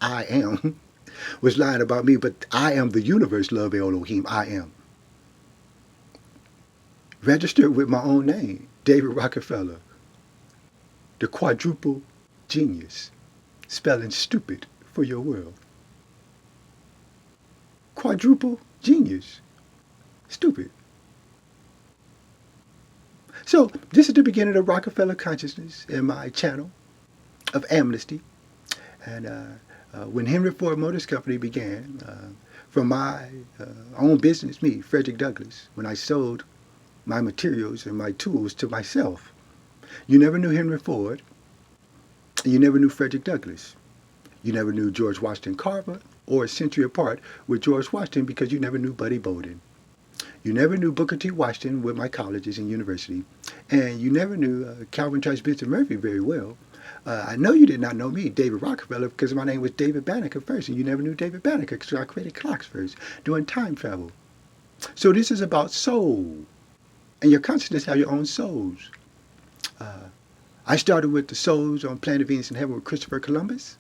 I am, was lying about me, but I am the universe, Lohem. I am. Registered with my own name, David Rockafellow, the quadruple genius, spelling stupid for your world. Quadruple genius, stupid. So this is the beginning of Rockafellow consciousness in my channel of amnesty. And when Henry Ford Motors Company began, from my own business, me, Frederick Douglass, when I sold my materials and my tools to myself. You never knew Henry Ford. You never knew Frederick Douglass. You never knew George Washington Carver or a century apart with George Washington because you never knew Buddy Bolden. You never knew Booker T. Washington with my colleges and university. And you never knew Calvin Trice Vincent Murphy very well. I know you did not know me, David Rockafellow, because my name was David Banneker first. And you never knew David Banneker because I created clocks first, doing time travel. So this is about soul. And your consciousness have your own souls. I started with the souls on planet Venus and Heaven with Christopher Columbus.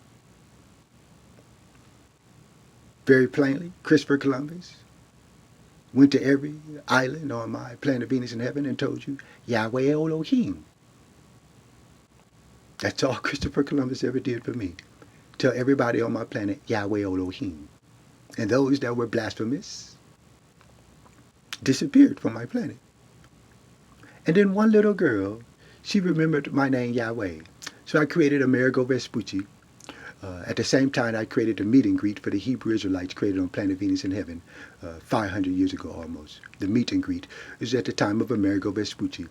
Very plainly, Christopher Columbus went to every island on my planet Venus and Heaven and told you, Yahweh Elohim. That's all Christopher Columbus ever did for me. Tell everybody on my planet, Yahweh Elohim. And those that were blasphemous disappeared from my planet. And then one little girl, she remembered my name, Yahweh. So I created Amerigo Vespucci. At the same time, I created a meet and greet for the Hebrew Israelites created on planet Venus in Heaven 500 years ago almost. The meet and greet is at the time of Amerigo Vespucci.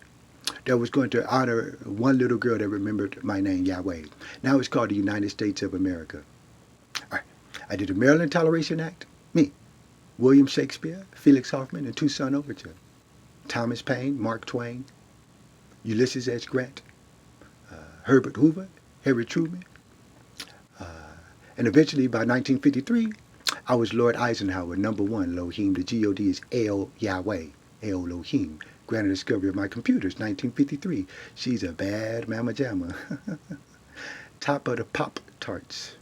That was going to honor one little girl that remembered my name, Yahweh. Now it's called the United States of America. All right. I did the Maryland Toleration Act. Me. William Shakespeare, Felix Hoffman, and Toussaint Overture. Thomas Paine, Mark Twain, Ulysses S. Grant, Herbert Hoover, Harry Truman. And eventually by 1953, I was Lord Eisenhower, #1, Lohem. The G-O-D is El Yahweh, El Lohem. Granted discovery of my computers, 1953. She's a bad mamma jamma. Top of the Pop-Tarts.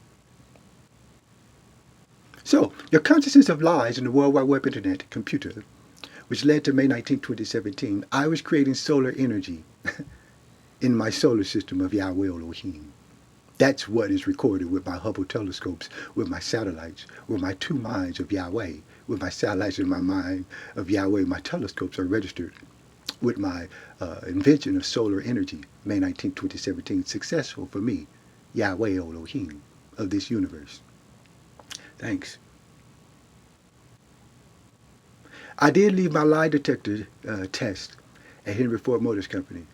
So, your consciousness of lies in the World Wide Web Internet computer, which led to May 19, 2017, I was creating solar energy in my solar system of Yahweh Elohim. That's what is recorded with my Hubble telescopes, with my satellites, with my two minds of Yahweh, with my satellites and my mind of Yahweh. My telescopes are registered with my invention of solar energy, May 19, 2017, successful for me, Yahweh Elohim of this universe. Thanks. I did leave my lie detector test at Henry Ford Motors Company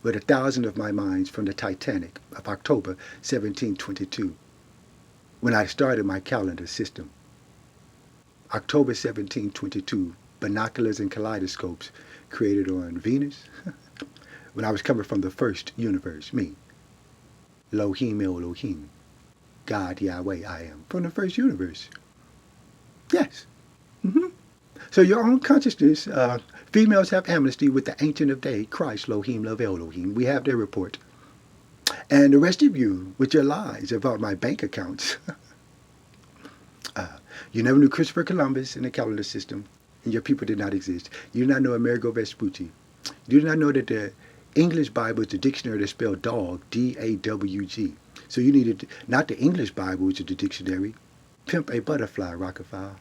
with 1,000 of my minds from the Titanic of October 1722, when I started my calendar system. October 1722, binoculars and kaleidoscopes created on Venus, when I was coming from the first universe, me, Lohem Elohim, God Yahweh I am, from the first universe. Yes. So your own consciousness, females have amnesty with the Ancient of Day, Christ, Lohem, Love Elohim. We have their report. And the rest of you, with your lies about my bank accounts. You never knew Christopher Columbus in the calendar system, and your people did not exist. You did not know Amerigo Vespucci. You did not know that the English Bible is the dictionary that spelled dog, D-A-W-G. So you needed not the English Bible, which is the dictionary. Pimp a butterfly, Rockafellow.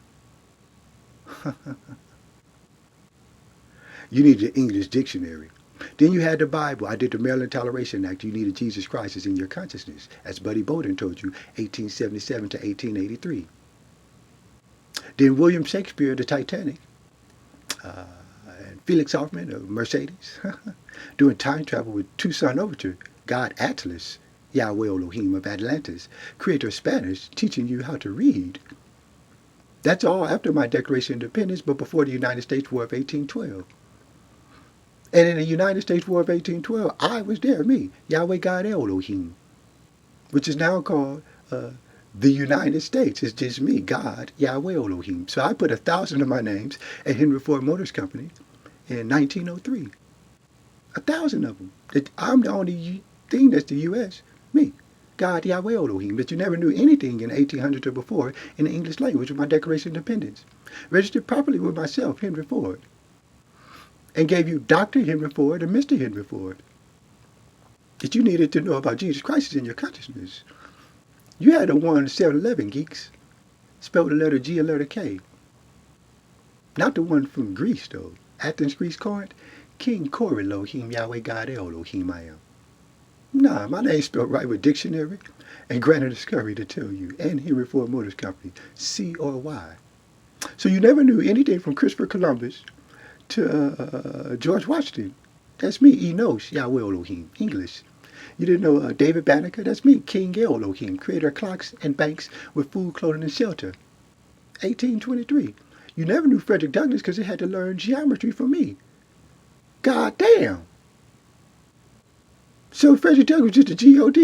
You needed the English dictionary. Then you had the Bible. I did the Maryland Toleration Act. You needed Jesus Christ is in your consciousness. As Buddy Bolden told you, 1877 to 1883. Then William Shakespeare, the Titanic. And Felix Hoffman of Mercedes. Doing time travel with Toussaint Overture. God Atlas, Yahweh Elohim of Atlantis. Creator of Spanish, teaching you how to read. That's all after my Declaration of Independence, but before the United States War of 1812. And in the United States War of 1812, I was there, me, Yahweh God Elohim, which is now called the United States. It's just me, God, Yahweh Elohim. So I put 1,000 of my names at Henry Ford Motors Company in 1903. 1,000 of them. I'm the only thing that's the U.S., me. God Yahweh Elohim, but you never knew anything in 1800 or before in the English language with my Declaration of Independence. Registered properly with myself, Henry Ford, and gave you Dr. Henry Ford and Mr. Henry Ford. That you needed to know about Jesus Christ in your consciousness. You had the one 7-Eleven geeks, spelled the letter G and letter K. Not the one from Greece, though. Athens, Greece, Corinth. King Lohem Yahweh God Elohim I am. Nah, my name's spelled right with dictionary and granted discovery to tell you, and Henry Ford Motors Company, C-O-Y. So you never knew anything from Christopher Columbus to George Washington. That's me, Enos, Yahweh Elohim, English. You didn't know David Banneker? That's me, King Elohim, creator of clocks and banks with food, clothing, and shelter. 1823. You never knew Frederick Douglass because he had to learn geometry from me. God damn. So Frederick Douglass was just a G.O.D.